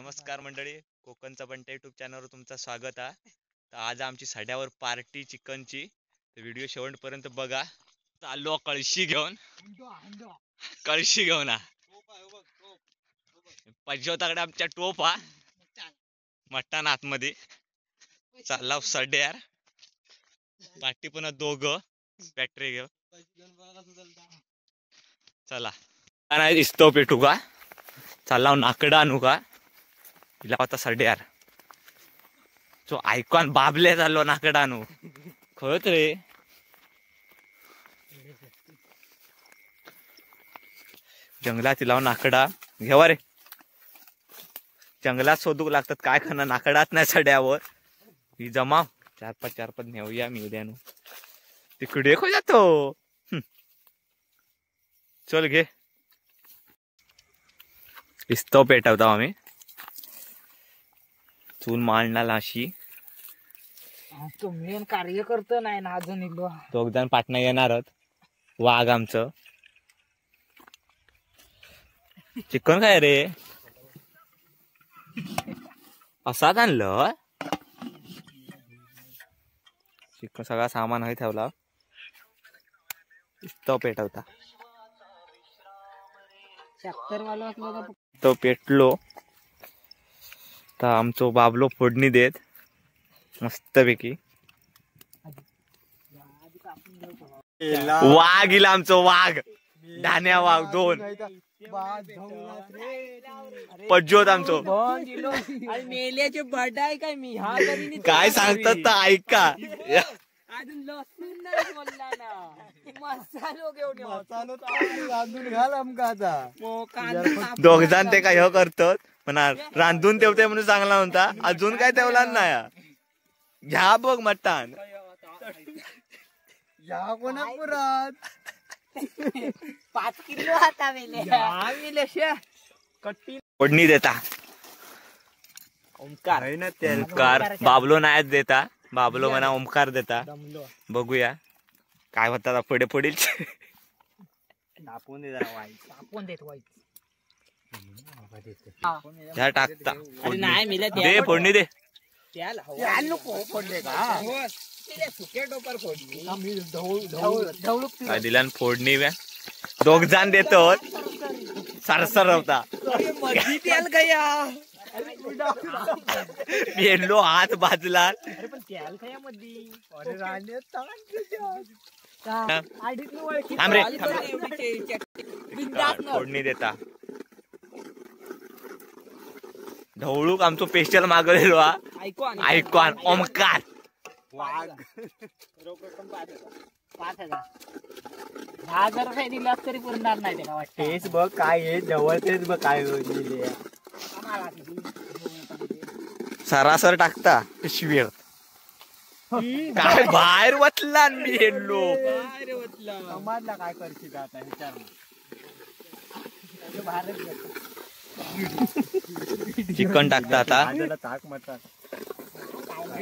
नमस्कार मंडळी, कोकणचा बंटा युट्यूब चॅनलवर तुमचं स्वागत आहे. तर आज आमची सड्यावर पार्टी चिकनची, तर व्हिडिओ शेवटपर्यंत बघा. चाललो कळशी घेऊन पंजवताकडे आमच्या टोप हा मटण आतमध्ये चालला सड्यार पार्टी पण दोघं बॅटरी घेऊ. चला नाही दिसतो पेटू का चालला नाकडा आणू का तिला होता सड्यार जो ऐकून बाबले चाललो नाकडा आणू खळत रे. जंगलात तिला नाकडा घेवा रे. जंगलात शोधूक लागतात काय खाणं नाकडात नाही सड्यावर ही जमाव चार पाच नेऊया मी उद्यानु तिकडे खो जातो. चल घे इस्तो पेटवतो आम्ही चूल मांडला अशी तो मेन कार्य करतो नाही ना अजून दोघ जण पाटणा येणारच. वाघ आमचं चिकन काय रे असाच आणलं चिकन सगळा सामान आहे ठेवला तो पेटवता तो पेटलो तर आमचो बाबलो फोडणी देत मस्तपैकी. वाघ इला आमचो वाघ धान्या वाघ दोन पज्जोत आमचो मेल्याचे बडाय काय मी हा काय सांगतात तर ऐका. अजून लसूण नाही बोलला ना मसालो घेऊन मसालो घाल आमका आता दोघ जण ते काय करतात म्हणा रांधून ठेवते म्हणून चांगला म्हणता अजून काय ठेवला नाही. घ्या बघ मटण या कोणापुरात 5 किलो हाता फोडणी देता ओमकार ओमकार बाबलो नायच देता बाबलो म्हणा ओमकार देता. बघूया काय होता पुढे पुढील टाकता दे फोडणी दे दिला फोडणी दोघ जण देतो सरसर होता पेरलो हात बाजला फोडणी देता. ढवळूक आमचो स्पेशल मागवलेलो ऐकॉन ओमकार 10,000 रुपये दिला तरी पुरणार नाही त्याला वाटतं. तेच बघ काय आहे जवळ तेच बघ काय सरासर टाकता पिशवीर काय बाहेर वतला मी हेडलो समाजला काय करशील आता विचार चिकन टाकता आता ताक मटण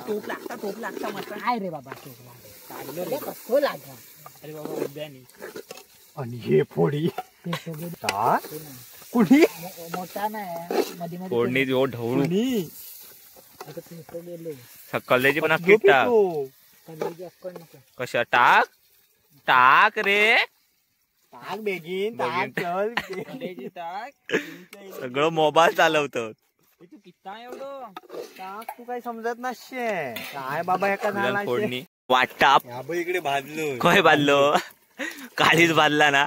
टोप लागता मटण आहे रे बाबा कसं लागा अरे बाबा उद्यानी आणि हे फोडी कुणी मोठा नाही मध्ये फोडणी देऊ ढवळू गेले कलेजी पण किट्टा कशा टाक टाक रे टाक बेगीन टाक चल टाक सगळं मोबाईल चालवतो. तू किती एवढं टाक तू काय समजत नसशे काय बाबा एका झाला फोडणी वाटाप इकडे भाजलो काय भाजलो काळीच भाजला ना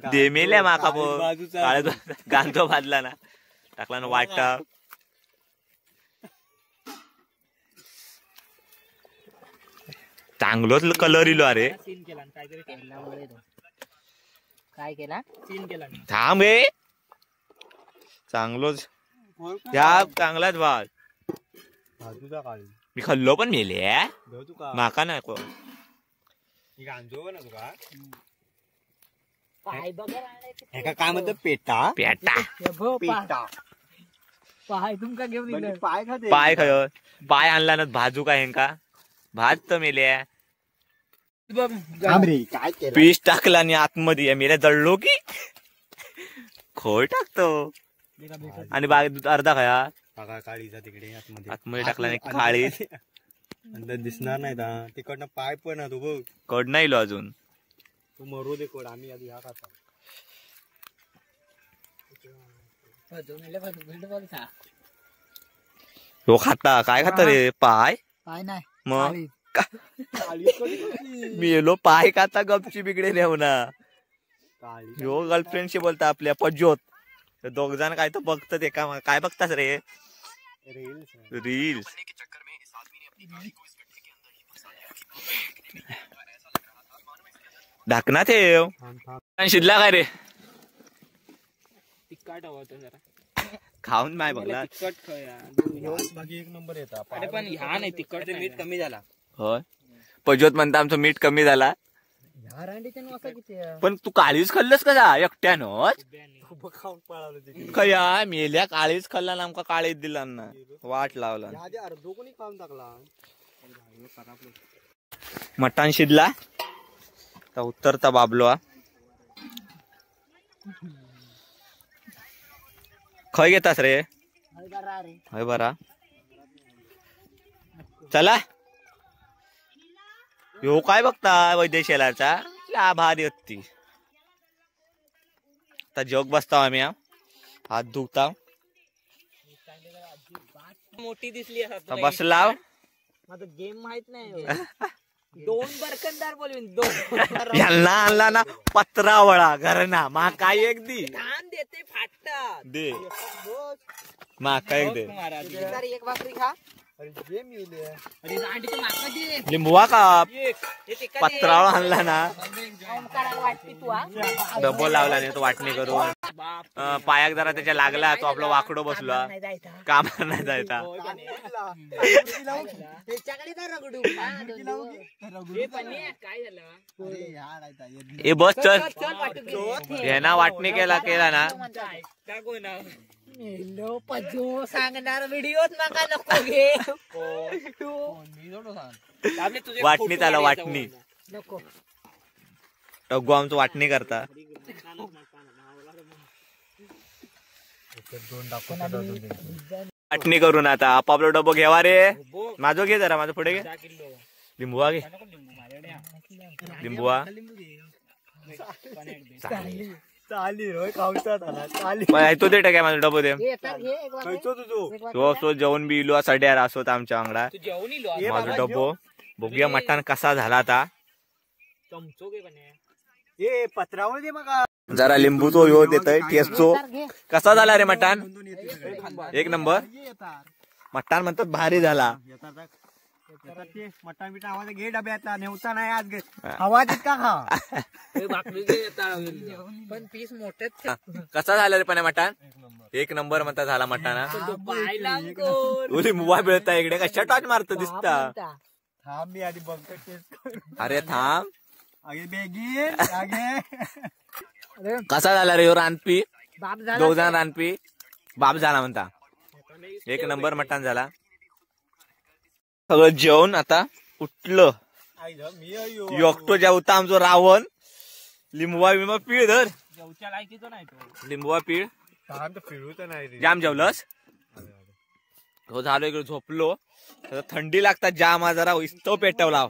दे मेल्या माका काळ गांतो भाजला ना टाकला ना वाटाप चांगलोच कलर इलो अरे सीन केला काहीतरी काय केला सीन केला थांब रे चांगलोच या चांगलाच भाज भाजूचा काळ मी खाल्लो पण मेले माका नाही को एका काय म्हणतो पेटा पेटा पेटा पाय तुमका घेऊन पाय खाते पाय खाय पाय आणला ना भाजू काय हेंका भात तर मेले काय केलं पीस टाकला आणि आतमध्ये मेल्या जळलो की खोळ टाकतो आणि बाग अर्धा खाया टाका काळीचा तिकडे आतमध्ये आतमध्ये टाकला नाही काळी अंदर दिसणार नाही ना तिकडनं पाय पण तू बघ कड नाही लो अजून तू मरू दे कोड आम्ही आधी हा खाता हो खाता काय खाता रे पाय काय नाही मग मी येलो पाय खाता गपची बिगडे नेऊ ना हो गर्लफ्रेंडशी बोलता आपल्या पज्जोत दोघ जण काय तर बघतात एका काय बघतास रे रील्स ढाकना ठेव शिजला काय रे तिखट हवं होतं जरा खाऊन नाही बघला तिखट बाकी एक नंबर येतात अरे पण ह्या नाही तिखट मीठ कमी झाला होय पज्जोत म्हणता आमचं मीठ कमी झाला ह्या रांडीच्या वासा किती पण तू काळीच खाल्लंस कसा एकट्यानंच खाऊन पळालो खया मेल्या काळीच खाल्ला ना आमका काळीच दिला ना वाट लावला अर्धो कोणी खाऊन टाकला मटण शिजला तर उत्तरता बाबलो खय घेतास रे हय बरा चला यो काय बघता वैद्यशालाचा भारी होती आता जोग बसता आम्ही हात धुता मोठी दिसली बसला माझा गेम माहित नाही दोन बरकंदार बोलवीन दोन यांना आणला ना पत्रावळा घरना मा काय एक दी धान देते फाटतात दे मा काय एक दे एक भाकरी खा अरे मिले अरे रांडीची माका दे लिंबुवा काप हे तिखट पत्रावळा आणला ना करायला वाटते तू हा डबो लावला नाही तो वाटणी करून पायाक जरा त्याच्या लागला तो आपला वाकडो बसला नाही जायचा कामाला नाही जायचा त्याच्याकडे काय रगडू हे पण हे काय झालं ए बस चल चल वाटू घे. ह्याना वाटणी केला ना का कोण मेलो पजो सांगणार व्हिडिओत नका नको घे वाटणी त्याला वाटणी नको टग्गू आमचं वाटणी करता वाटणी करून आता आपापला डबो घेवा रे माझं घे जरा माझं पुढे घे लिंबुवा घे लिंबुवा चाली रोय खाऊचा झाला चाली तो दे टाकाय माझा डबो दे हे तर घे एक वाटी. खायचो तुझो तो असो जेवण बी इलो सड्यार असोत आमच्या आंगडा तू जेवण इलो माझा डबो बघूया मटण कसा झाला आता चमचो घे पण ए पत्रावळ दे मग जरा लिंबू तो यो देतय टेस्टचो घे कसा झाला रे मटण एक नंबर मटण म्हणतात भारी झाला मटण बिटा आवाज घे डब्यातला नेवता नाही आज आवाज इतका खा भाकरी घे पण पीस मोठेच कसा झाला रे पण मटण एक नंबर म्हणता झाला मटण पायला कोण तुझी मुवा मिळता इकडे कशा टॉच मारतो दिसता थांब मी आधी बघतो टेस्ट करून अरे थांब आगे बेगीन आगे कसा झाला रे ह्यो रानपी बाप झाला दोघ जण रानपी बाप झाला म्हणता एक नंबर मटण झाला सगळं जेवण आता उठलं मी एकटो जेवता आमचो रावण लिंबवा बिंबा पीळ धर जेवच्या लायकीचं नाही तो लिंबवा पीळ फिरू तर नाही रे जाम जेवलंस हो झालो इकडे झोपलो आता थंडी लागतात जाम हा जरा इस्तो पेटवला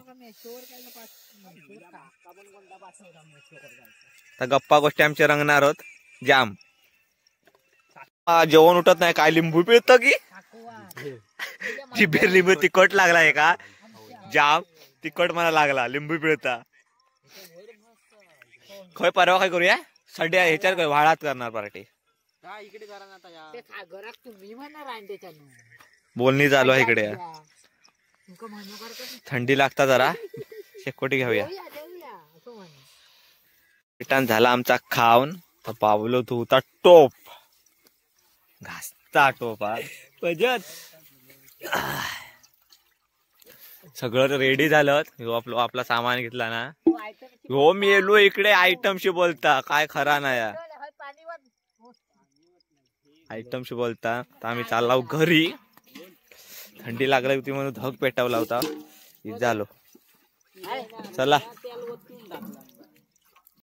आता गप्पा गोष्टी आमचे रंगणार आहोत जाम जेवण उठत नाही काय लिंबू पिळत की जिभेर लिंबू तिखट लागलाय का जाम तिखट मला लागला लिंबू पिळता खय परवा काय करूया सड्या ह्याच्यात काय वाळात करणार पार्टी इकडे करा ना आता ते घरात तुम्ही म्हणा रांडेच्या बोलणी चालू आहे इकडे थंडी लागता जरा शेकोटी घेऊया पिटान झाला आमचा खाऊन तर पावलो तू होता टोप घासता टोपा पजत सगळं रेडी झालं ह्यो आपला सामान घेतला ना हो मी येलो इकडे आयटमशी बोलता काय खरा नाही आयटमशी बोलता तर आम्ही चाललो घरी थंडी लागली होती म्हणून धग पेटवला होता झालो चला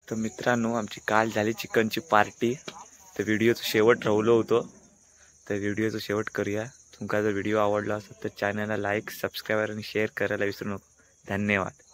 तर मित्रांनो आमची काल झाली चिकनची पार्टी तर व्हिडिओ शेवट राहिलो होतो तर व्हिडिओचा शेवट करूया. तुमका जर व्हिडिओ आवडला असेल तर चॅनलला लाईक सबस्क्राईब आणि शेअर करायला विसरू नको. धन्यवाद.